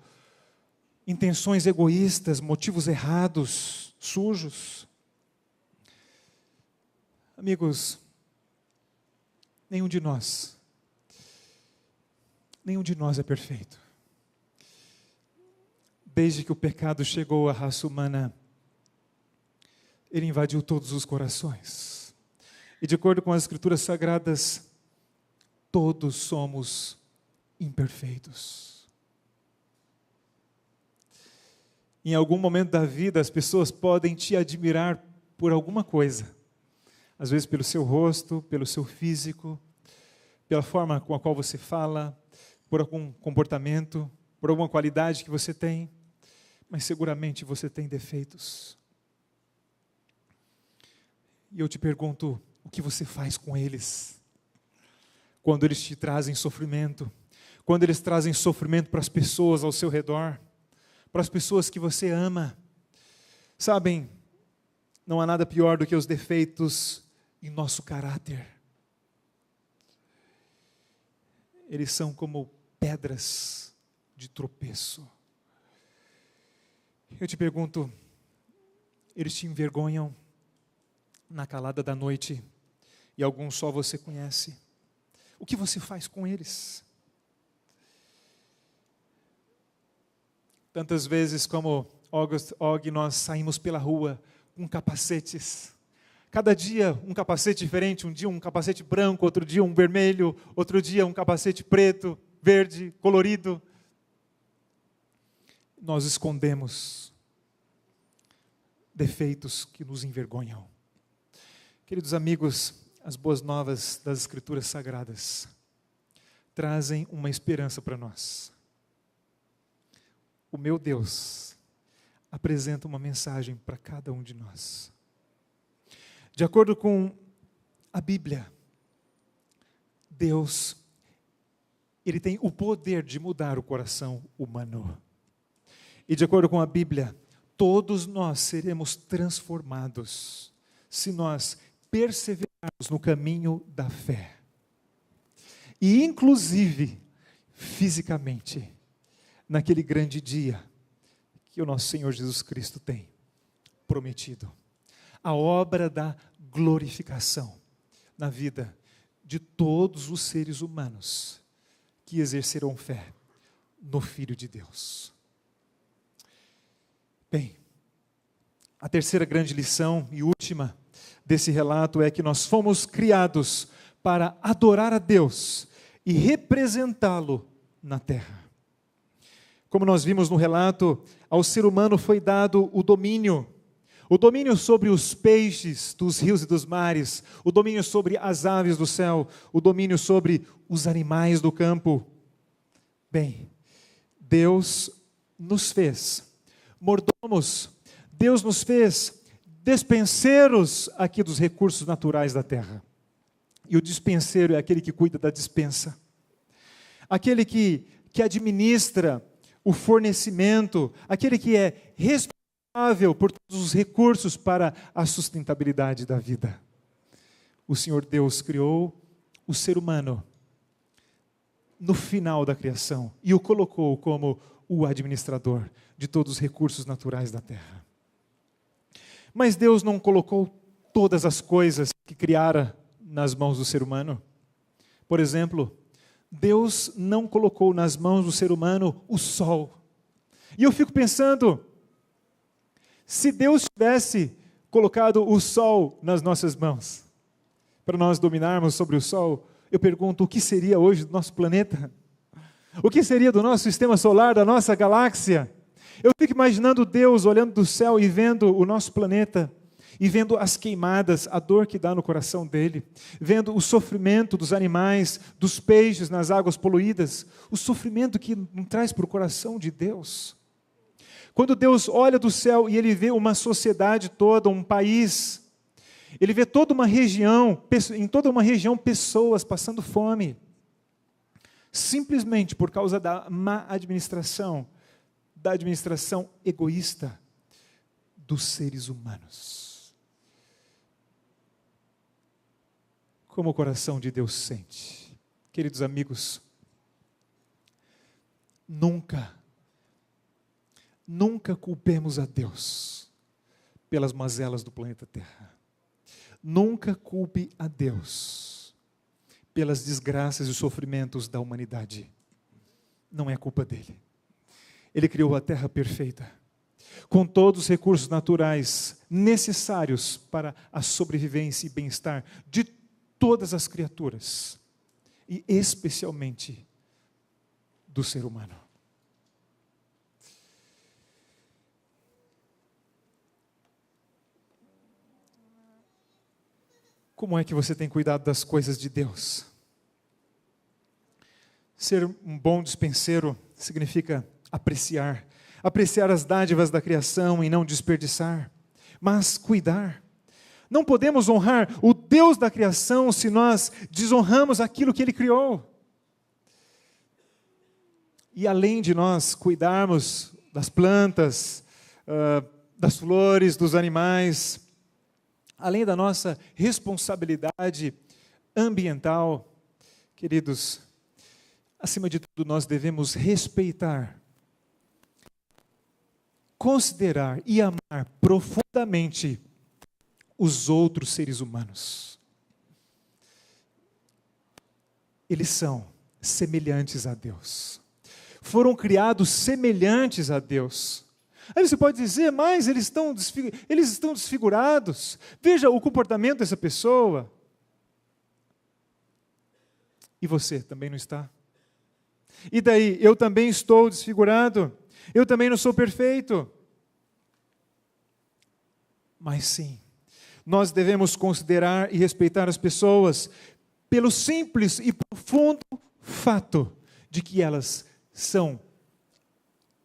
Speaker 5: intenções egoístas, motivos errados, sujos. Amigos, nenhum de nós é perfeito. Desde que o pecado chegou à raça humana, ele invadiu todos os corações. E de acordo com as Escrituras Sagradas, todos somos imperfeitos. Em algum momento da vida, as pessoas podem te admirar por alguma coisa. Às vezes pelo seu rosto, pelo seu físico, pela forma com a qual você fala, por algum comportamento, por alguma qualidade que você tem. Mas seguramente você tem defeitos. E eu te pergunto, o que você faz com eles? Quando eles te trazem sofrimento, quando eles trazem sofrimento para as pessoas ao seu redor, para as pessoas que você ama. Sabem, não há nada pior do que os defeitos em nosso caráter. Eles são como pedras de tropeço. Eu te pergunto, eles te envergonham na calada da noite, e alguns só você conhece. O que você faz com eles? Tantas vezes como Og, nós saímos pela rua com capacetes. Cada dia um capacete diferente, um dia um capacete branco, outro dia um vermelho, outro dia um capacete preto, verde, colorido. Nós escondemos defeitos que nos envergonham. Queridos amigos, as boas novas das Escrituras Sagradas trazem uma esperança para nós. O meu Deus apresenta uma mensagem para cada um de nós. De acordo com a Bíblia, Deus, Ele tem o poder de mudar o coração humano. E de acordo com a Bíblia, todos nós seremos transformados se nós perseverarmos no caminho da fé. E inclusive, fisicamente, naquele grande dia que o nosso Senhor Jesus Cristo tem prometido. A obra da glorificação na vida de todos os seres humanos que exercerão fé no Filho de Deus. Bem, a terceira grande lição e última desse relato é que nós fomos criados para adorar a Deus e representá-lo na terra. Como nós vimos no relato, ao ser humano foi dado o domínio sobre os peixes dos rios e dos mares, o domínio sobre as aves do céu, o domínio sobre os animais do campo. Bem, Deus nos fez mordomos, Deus nos fez despenseiros aqui dos recursos naturais da terra. E o despenseiro é aquele que cuida da despensa, aquele que administra o fornecimento, aquele que é responsável por todos os recursos para a sustentabilidade da vida. O Senhor Deus criou o ser humano no final da criação e o colocou como o administrador de todos os recursos naturais da terra. Mas Deus não colocou todas as coisas que criara nas mãos do ser humano. Por exemplo, Deus não colocou nas mãos do ser humano o sol. E eu fico pensando, se Deus tivesse colocado o sol nas nossas mãos, para nós dominarmos sobre o sol, eu pergunto, o que seria hoje do nosso planeta? O que seria do nosso sistema solar, da nossa galáxia? Eu fico imaginando Deus olhando do céu e vendo o nosso planeta, e vendo as queimadas, a dor que dá no coração dele, vendo o sofrimento dos animais, dos peixes nas águas poluídas, o sofrimento que não traz para o coração de Deus. Quando Deus olha do céu e ele vê uma sociedade toda, um país, ele vê toda uma região, em toda uma região pessoas passando fome, simplesmente por causa da má administração, da administração egoísta dos seres humanos. Como o coração de Deus sente. Queridos amigos, nunca culpemos a Deus pelas mazelas do planeta Terra. Nunca culpe a Deus pelas desgraças e sofrimentos da humanidade. Não é culpa dele. Ele criou a terra perfeita, com todos os recursos naturais necessários para a sobrevivência e bem-estar de todas as criaturas, e especialmente do ser humano. Como é que você tem cuidado das coisas de Deus? Ser um bom dispenseiro significa apreciar as dádivas da criação e não desperdiçar, mas cuidar. Não podemos honrar o Deus da criação se nós desonramos aquilo que Ele criou. E além de nós cuidarmos das plantas, das flores, dos animais, além da nossa responsabilidade ambiental, queridos, acima de tudo nós devemos respeitar, considerar e amar profundamente os outros seres humanos. Eles são semelhantes a Deus. Foram criados semelhantes a Deus. Aí você pode dizer, mas eles estão desfigurados. Veja o comportamento dessa pessoa. E você também não está? E daí, eu também estou desfigurado. Eu também não sou perfeito. Mas sim, nós devemos considerar e respeitar as pessoas pelo simples e profundo fato de que elas são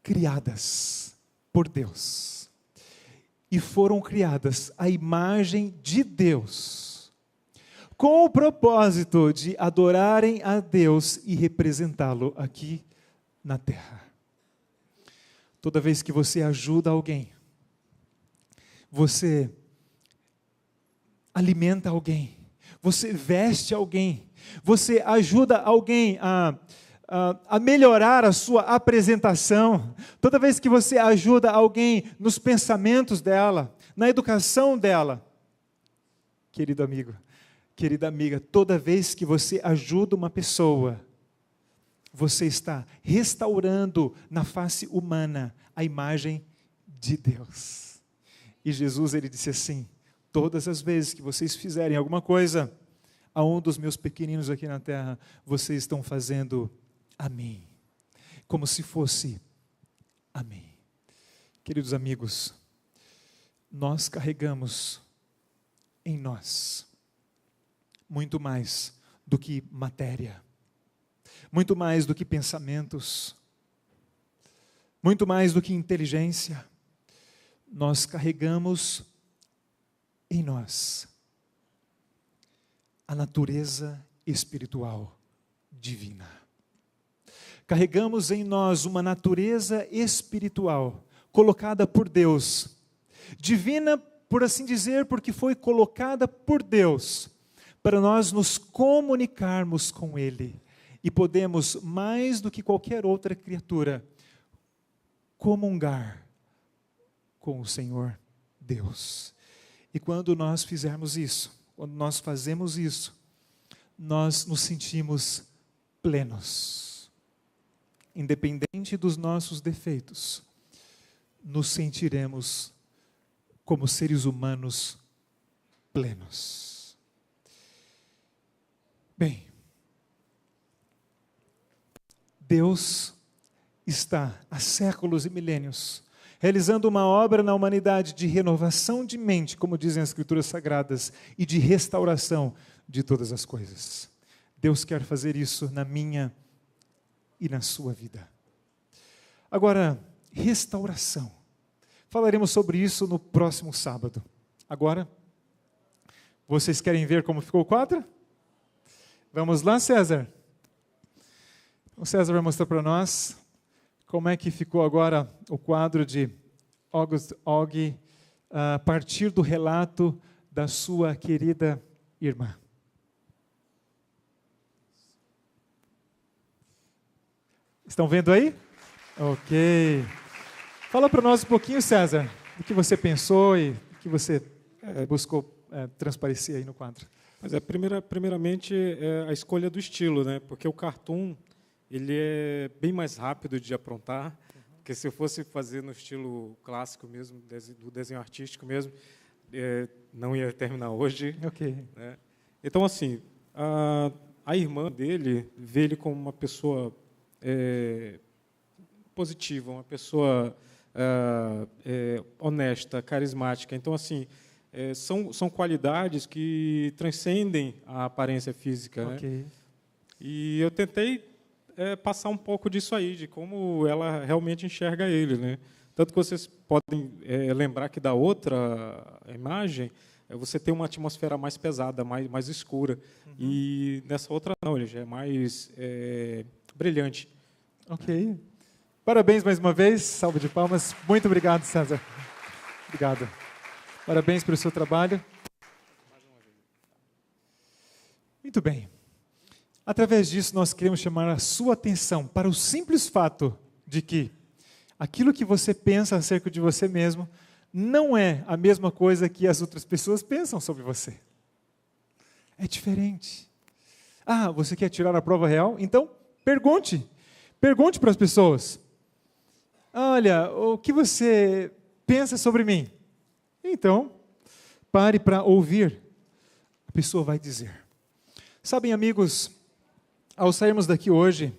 Speaker 5: criadas por Deus e foram criadas à imagem de Deus, com o propósito de adorarem a Deus e representá-lo aqui na terra. Toda vez que você ajuda alguém, você alimenta alguém, você veste alguém, você ajuda alguém a melhorar a sua apresentação, toda vez que você ajuda alguém nos pensamentos dela, na educação dela, querido amigo, querida amiga, toda vez que você ajuda uma pessoa, você está restaurando na face humana a imagem de Deus. E Jesus, ele disse assim, todas as vezes que vocês fizerem alguma coisa a um dos meus pequeninos aqui na terra, vocês estão fazendo a mim, como se fosse a mim. Queridos amigos, nós carregamos em nós muito mais do que matéria, muito mais do que pensamentos, muito mais do que inteligência. Nós carregamos em nós a natureza espiritual divina. Carregamos em nós uma natureza espiritual, colocada por Deus. Divina, por assim dizer, porque foi colocada por Deus, para nós nos comunicarmos com Ele. E podemos, mais do que qualquer outra criatura, comungar com o Senhor Deus. E quando nós fizermos isso, quando nós fazemos isso, nós nos sentimos plenos. Independente dos nossos defeitos, nos sentiremos como seres humanos plenos. Bem, Deus está há séculos e milênios realizando uma obra na humanidade de renovação de mente, como dizem as Escrituras Sagradas, e de restauração de todas as coisas. Deus quer fazer isso na minha e na sua vida. Agora, restauração. Falaremos sobre isso no próximo sábado. Agora, vocês querem ver como ficou o quadro? Vamos lá, César? O César vai mostrar para nós como é que ficou agora o quadro de August Og, a partir do relato da sua querida irmã. Estão vendo aí? Ok. Fala para nós um pouquinho, César, do que você pensou e do que você buscou transparecer aí no quadro.
Speaker 6: Mas primeiramente, a escolha do estilo, né? Porque o cartoon ele é bem mais rápido de aprontar, porque se eu fosse fazer no estilo clássico mesmo, do desenho artístico mesmo, não ia terminar hoje.
Speaker 5: Ok.
Speaker 6: Né? Então, assim, a irmã dele vê ele como uma pessoa positiva, uma pessoa honesta, carismática. Então, assim, são qualidades que transcendem a aparência física.
Speaker 5: Ok.
Speaker 6: Né? E eu tentei passar um pouco disso aí, de como ela realmente enxerga ele, né? Tanto que vocês podem lembrar que da outra imagem, você tem uma atmosfera mais pesada, mais escura. Uhum. E nessa outra não, ele já é mais brilhante.
Speaker 5: Ok. Parabéns mais uma vez, salve de palmas. Muito obrigado, César. Obrigado. Parabéns pelo seu trabalho. Muito bem. Através disso, nós queremos chamar a sua atenção para o simples fato de que aquilo que você pensa acerca de você mesmo não é a mesma coisa que as outras pessoas pensam sobre você. É diferente. Ah, você quer tirar a prova real? Então, pergunte. Pergunte para as pessoas. Olha, o que você pensa sobre mim? Então, pare para ouvir. A pessoa vai dizer. Sabem, amigos, ao sairmos daqui hoje,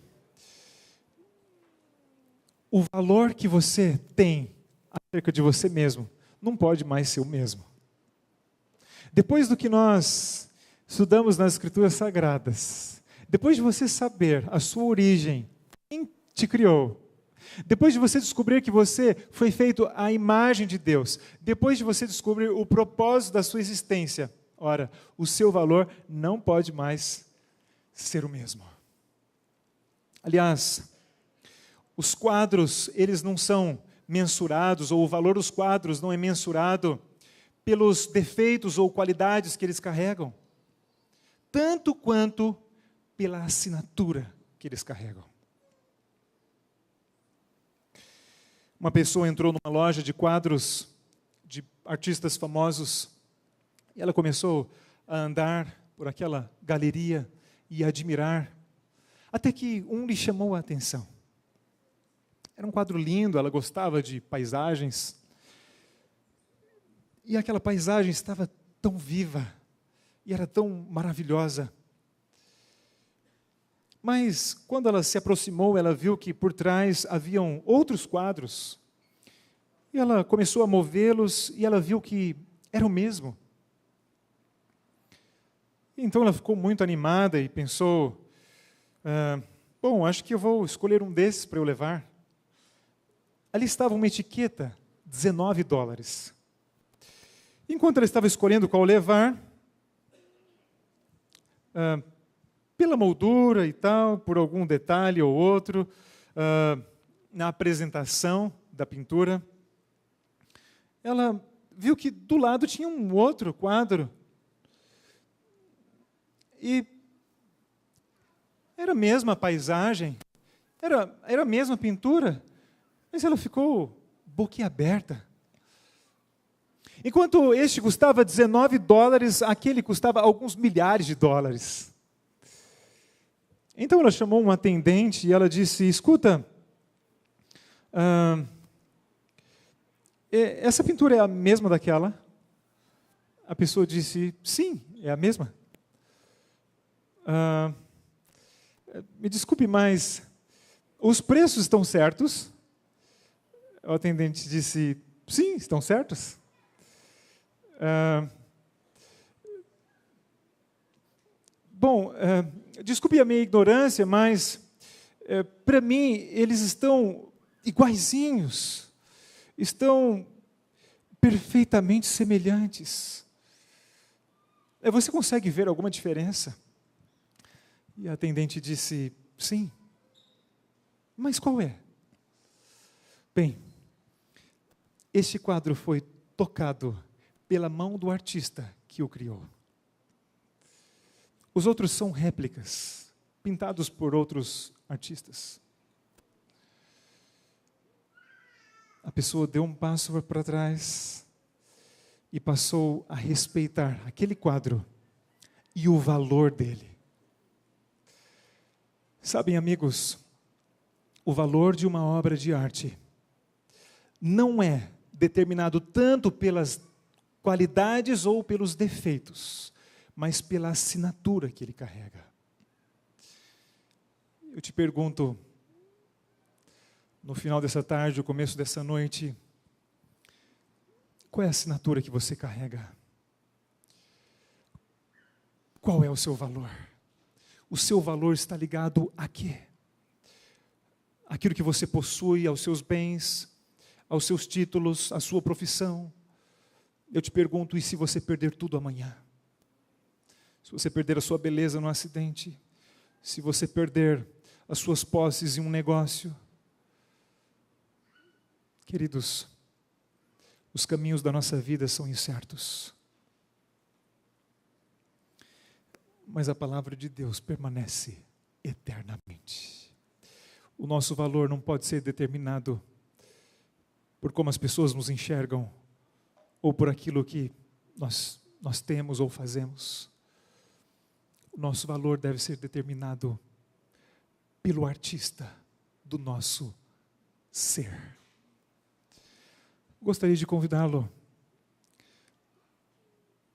Speaker 5: o valor que você tem acerca de você mesmo não pode mais ser o mesmo. Depois do que nós estudamos nas Escrituras Sagradas, depois de você saber a sua origem, quem te criou, depois de você descobrir que você foi feito à imagem de Deus, depois de você descobrir o propósito da sua existência, ora, o seu valor não pode mais ser o mesmo. Aliás, os quadros, eles não são mensurados, ou o valor dos quadros não é mensurado pelos defeitos ou qualidades que eles carregam, tanto quanto pela assinatura que eles carregam. Uma pessoa entrou numa loja de quadros de artistas famosos e ela começou a andar por aquela galeria e admirar, até que um lhe chamou a atenção. Era um quadro lindo, ela gostava de paisagens, e aquela paisagem estava tão viva, e era tão maravilhosa. Mas, quando ela se aproximou, ela viu que por trás haviam outros quadros, e ela começou a movê-los, e ela viu que era o mesmo. Então ela ficou muito animada e pensou, bom, acho que eu vou escolher um desses para eu levar. Ali estava uma etiqueta, $19. Enquanto ela estava escolhendo qual levar, pela moldura e tal, por algum detalhe ou outro, na apresentação da pintura, ela viu que do lado tinha um outro quadro. E era a mesma paisagem, era a mesma pintura, mas ela ficou boquiaberta. Enquanto este custava $19, aquele custava alguns milhares de dólares. Então ela chamou um atendente e ela disse: escuta, essa pintura é a mesma daquela? A pessoa disse: sim, é a mesma. Me desculpe, mas os preços estão certos? O atendente disse: sim, estão certos. Bom, desculpe a minha ignorância, mas para mim eles estão iguaizinhos, estão perfeitamente semelhantes. Você consegue ver alguma diferença? E a atendente disse: sim. Mas qual é? Bem, este quadro foi tocado pela mão do artista que o criou. Os outros são réplicas, pintados por outros artistas. A pessoa deu um passo para trás e passou a respeitar aquele quadro e o valor dele. Sabem, amigos, o valor de uma obra de arte não é determinado tanto pelas qualidades ou pelos defeitos, mas pela assinatura que ele carrega. Eu te pergunto, no final dessa tarde, no começo dessa noite, qual é a assinatura que você carrega? Qual é o seu valor? O seu valor está ligado a quê? Aquilo que você possui, aos seus bens, aos seus títulos, à sua profissão. Eu te pergunto, e se você perder tudo amanhã? Se você perder a sua beleza num acidente? Se você perder as suas posses em um negócio? Queridos, os caminhos da nossa vida são incertos. Mas a palavra de Deus permanece eternamente. O nosso valor não pode ser determinado por como as pessoas nos enxergam, ou por aquilo que nós temos ou fazemos. O nosso valor deve ser determinado pelo artista do nosso ser. Gostaria de convidá-lo,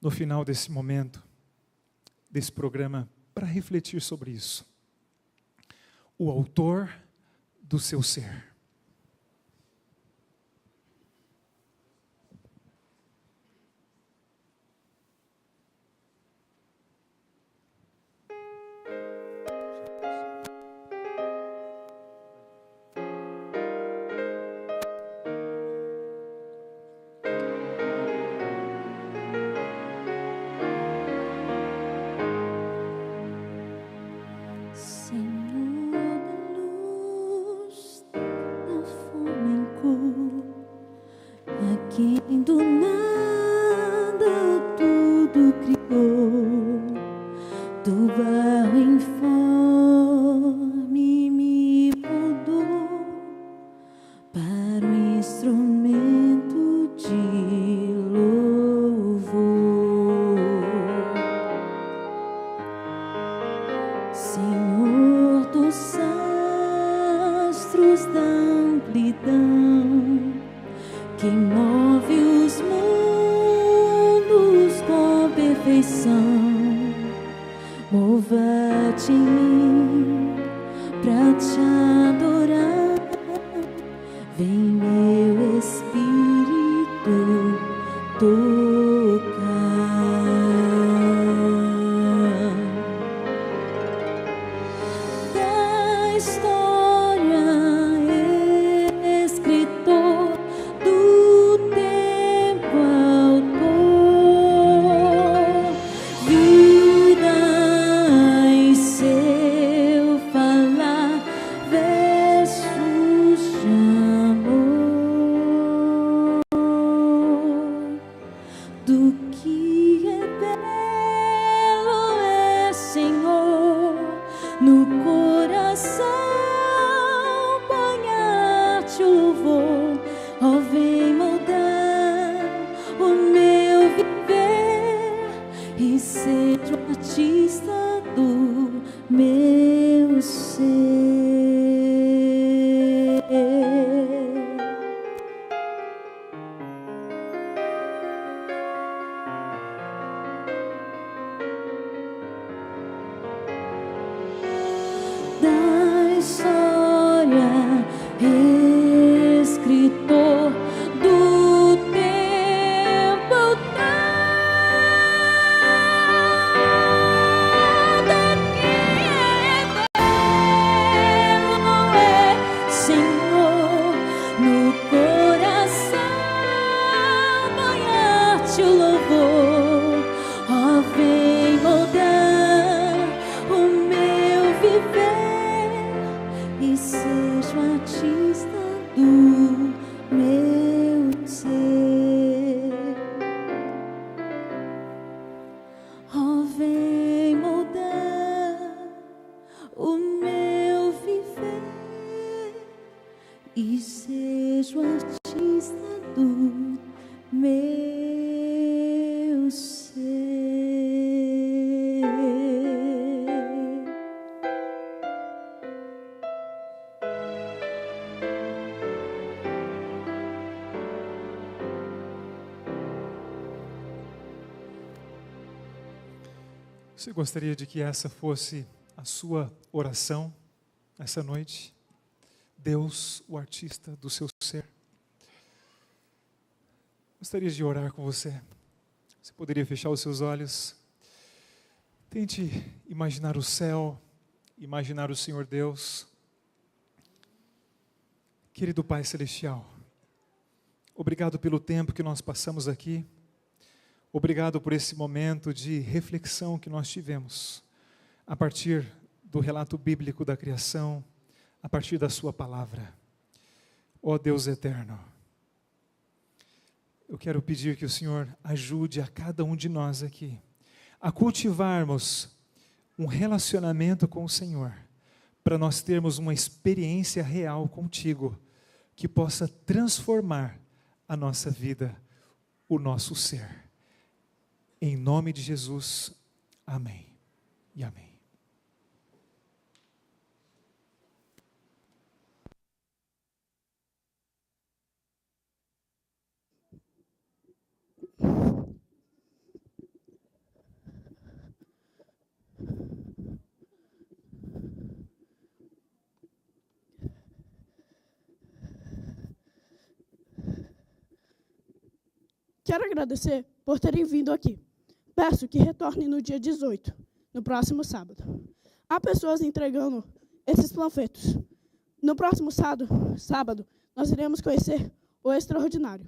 Speaker 5: no final desse momento, desse programa, para refletir sobre isso. O autor do seu ser.
Speaker 2: Vida e ser meu ser. Da história, escritor do tempo, nada que é eterno é Senhor no coração, banhar-te o louvor, ó, vem moldar o meu viver e seja o artista do meu ser. Oh, vem moldar o meu viver e seja o artista do meu ser.
Speaker 5: Você gostaria de que essa fosse a sua oração essa noite? Deus, o artista do seu ser. Gostaria de orar com você. Você poderia fechar os seus olhos. Tente imaginar o céu, imaginar o Senhor Deus. Querido Pai Celestial, obrigado pelo tempo que nós passamos aqui. Obrigado por esse momento de reflexão que nós tivemos, a partir do relato bíblico da criação, a partir da sua palavra. Ó Deus eterno, eu quero pedir que o Senhor ajude a cada um de nós aqui, a cultivarmos um relacionamento com o Senhor, para nós termos uma experiência real contigo, que possa transformar a nossa vida, o nosso ser. Em nome de Jesus, amém e amém.
Speaker 9: Quero agradecer por terem vindo aqui. Peço que retornem no dia 18, no próximo sábado. Há pessoas entregando esses panfletos. No próximo sábado, nós iremos conhecer o extraordinário.